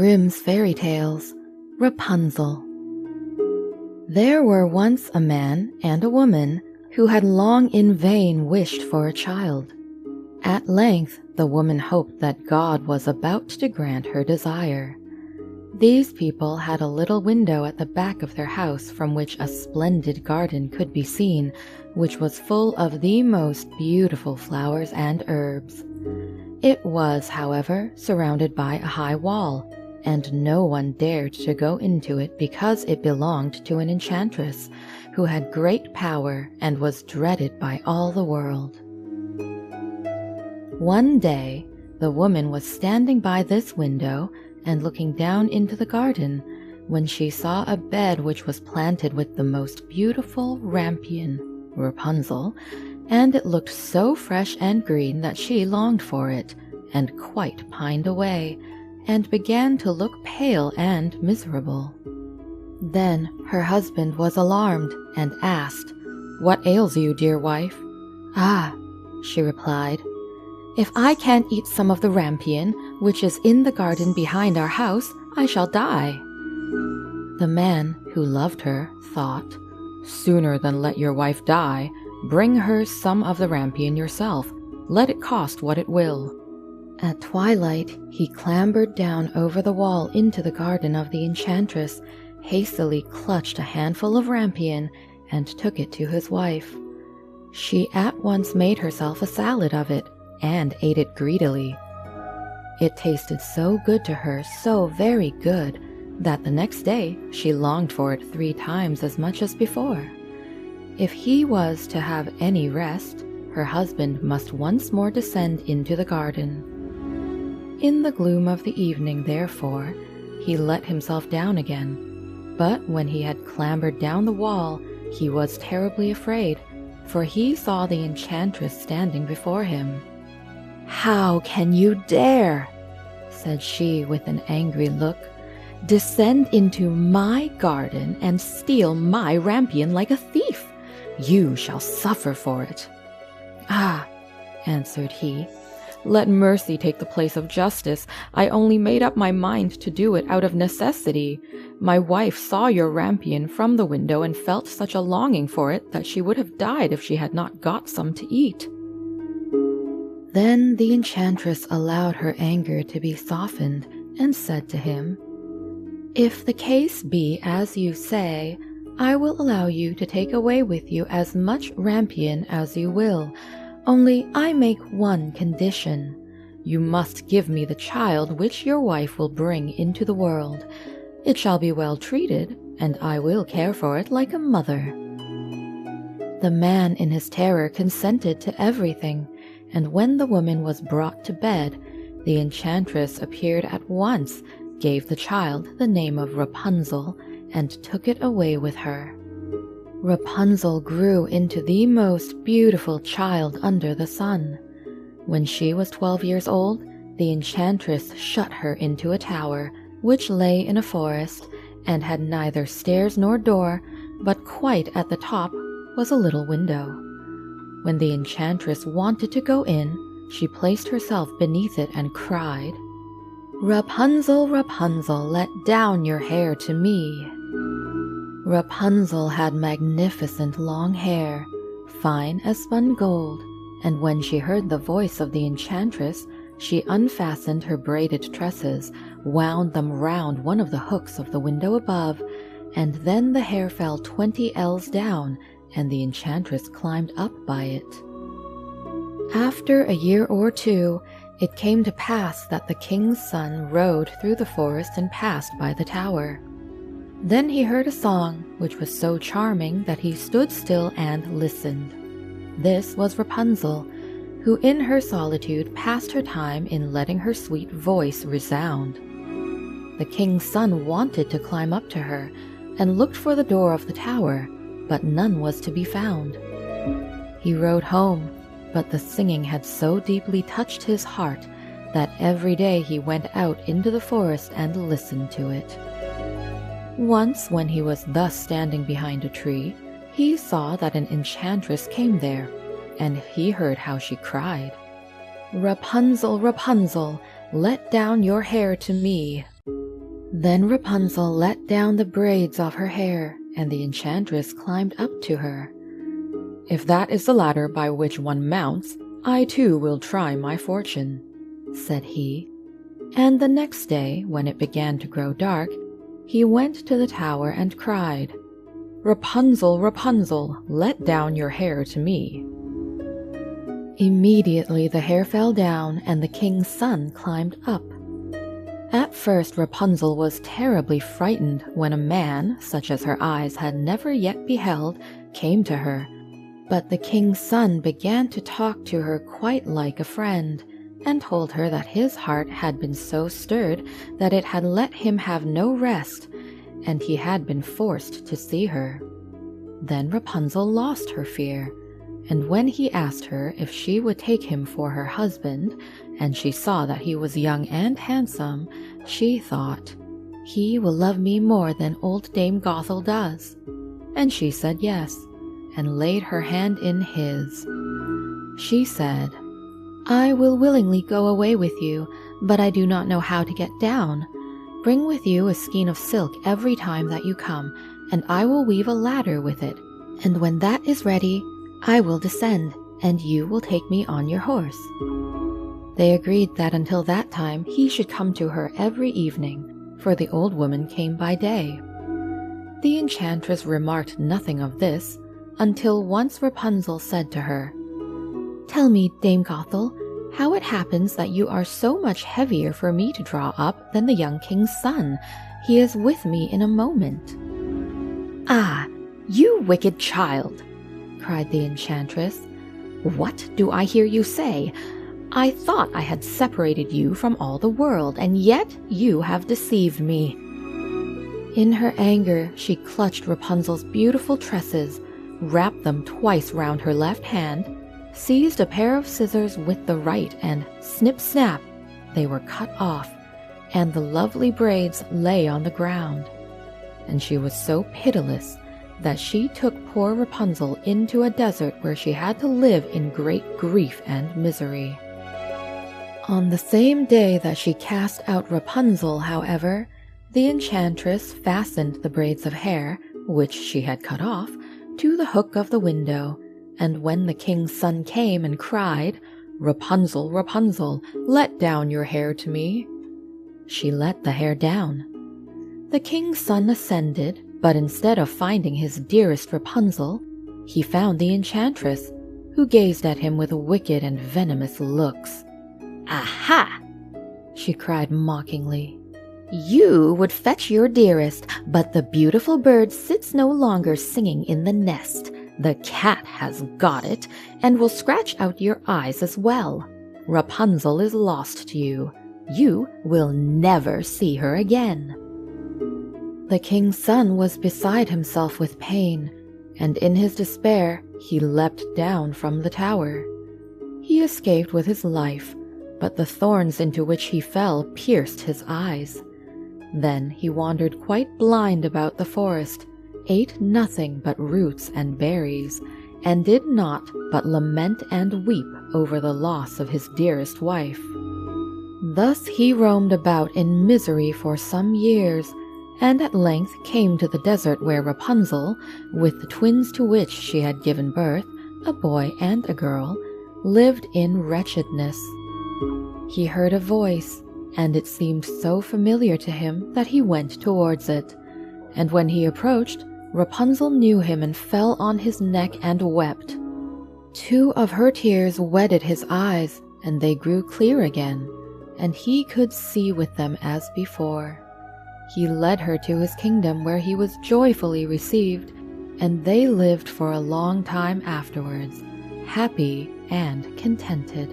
Grimm's Fairy Tales, Rapunzel. There were once a man and a woman who had long in vain wished for a child. At length, the woman hoped that God was about to grant her desire. These people had a little window at the back of their house from which a splendid garden could be seen, which was full of the most beautiful flowers and herbs. It was, however, surrounded by a high wall, and no one dared to go into it because it belonged to an enchantress who had great power and was dreaded by all the world. One day, the woman was standing by this window and looking down into the garden when she saw a bed which was planted with the most beautiful rampion, Rapunzel, and it looked so fresh and green that she longed for it, and quite pined away, and began to look pale and miserable. Then her husband was alarmed, and asked, "What ails you, dear wife?" "Ah," she replied, "if I can't eat some of the rampion, which is in the garden behind our house, I shall die." The man, who loved her, thought, "Sooner than let your wife die, bring her some of the rampion yourself. Let it cost what it will." At twilight, he clambered down over the wall into the garden of the enchantress, hastily clutched a handful of rampion, and took it to his wife. She at once made herself a salad of it, and ate it greedily. It tasted so good to her, so very good, that the next day she longed for it 3 times as much as before. If he was to have any rest, her husband must once more descend into the garden. In the gloom of the evening, therefore, he let himself down again, but when he had clambered down the wall, he was terribly afraid, for he saw the enchantress standing before him. "How can you dare," said she with an angry look, "descend into my garden and steal my rampion like a thief? You shall suffer for it." "Ah," answered he, "let mercy take the place of justice. I only made up my mind to do it out of necessity. My wife saw your rampion from the window and felt such a longing for it that she would have died if she had not got some to eat." Then the enchantress allowed her anger to be softened and said to him, "If the case be as you say, I will allow you to take away with you as much rampion as you will. Only I make one condition. You must give me the child which your wife will bring into the world. It shall be well treated, and I will care for it like a mother." The man in his terror consented to everything, and when the woman was brought to bed, the enchantress appeared at once, gave the child the name of Rapunzel, and took it away with her. Rapunzel grew into the most beautiful child under the sun. When she was 12 years old, the enchantress shut her into a tower, which lay in a forest, and had neither stairs nor door, but quite at the top was a little window. When the enchantress wanted to go in, she placed herself beneath it and cried, "Rapunzel, Rapunzel, let down your hair to me." Rapunzel had magnificent long hair, fine as spun gold, and when she heard the voice of the enchantress, she unfastened her braided tresses, wound them round one of the hooks of the window above, and then the hair fell 20 ells down, and the enchantress climbed up by it. After a year or 2, it came to pass that the king's son rode through the forest and passed by the tower. Then he heard a song which was so charming that he stood still and listened. This was Rapunzel, who in her solitude passed her time in letting her sweet voice resound. The king's son wanted to climb up to her, and looked for the door of the tower, but none was to be found. He rode home, but the singing had so deeply touched his heart that every day he went out into the forest and listened to it. Once, when he was thus standing behind a tree, he saw that an enchantress came there, and he heard how she cried, "Rapunzel, Rapunzel, let down your hair to me." Then Rapunzel let down the braids of her hair, and the enchantress climbed up to her. "If that is the ladder by which one mounts, I too will try my fortune," said he. And the next day, when it began to grow dark, he went to the tower and cried, "Rapunzel, Rapunzel, let down your hair to me." Immediately the hair fell down, and the king's son climbed up. At first Rapunzel was terribly frightened when a man, such as her eyes had never yet beheld, came to her. But the king's son began to talk to her quite like a friend, and told her that his heart had been so stirred that it had let him have no rest, and he had been forced to see her. Then Rapunzel lost her fear, and when he asked her if she would take him for her husband, and she saw that he was young and handsome, she thought, "He will love me more than old Dame Gothel does." And she said yes, and laid her hand in his. She said, "I will willingly go away with you, but I do not know how to get down. Bring with you a skein of silk every time that you come, and I will weave a ladder with it, and when that is ready, I will descend, and you will take me on your horse." They agreed that until that time he should come to her every evening, for the old woman came by day. The enchantress remarked nothing of this, until once Rapunzel said to her, "Tell me, Dame Gothel, how it happens that you are so much heavier for me to draw up than the young king's son. He is with me in a moment." "Ah, you wicked child!" cried the enchantress. "What do I hear you say? I thought I had separated you from all the world, and yet you have deceived me." In her anger, she clutched Rapunzel's beautiful tresses, wrapped them twice round her left hand, seized a pair of scissors with the right, and snip-snap, they were cut off, and the lovely braids lay on the ground. And she was so pitiless that she took poor Rapunzel into a desert where she had to live in great grief and misery. On the same day that she cast out Rapunzel, however, the enchantress fastened the braids of hair, which she had cut off, to the hook of the window, and when the king's son came and cried, "Rapunzel, Rapunzel, let down your hair to me," she let the hair down. The king's son ascended, but instead of finding his dearest Rapunzel, he found the enchantress, who gazed at him with wicked and venomous looks. "Aha!" she cried mockingly. "You would fetch your dearest, but the beautiful bird sits no longer singing in the nest. The cat has got it, and will scratch out your eyes as well. Rapunzel is lost to you. You will never see her again." The king's son was beside himself with pain, and in his despair he leapt down from the tower. He escaped with his life, but the thorns into which he fell pierced his eyes. Then he wandered quite blind about the forest, ate nothing but roots and berries, and did not but lament and weep over the loss of his dearest wife. Thus he roamed about in misery for some years, and at length came to the desert where Rapunzel, with the twins to which she had given birth, a boy and a girl, lived in wretchedness. He heard a voice, and it seemed so familiar to him that he went towards it, and when he approached, Rapunzel knew him and fell on his neck and wept. 2 of her tears wetted his eyes, and they grew clear again, and he could see with them as before. He led her to his kingdom, where he was joyfully received, and they lived for a long time afterwards, happy and contented.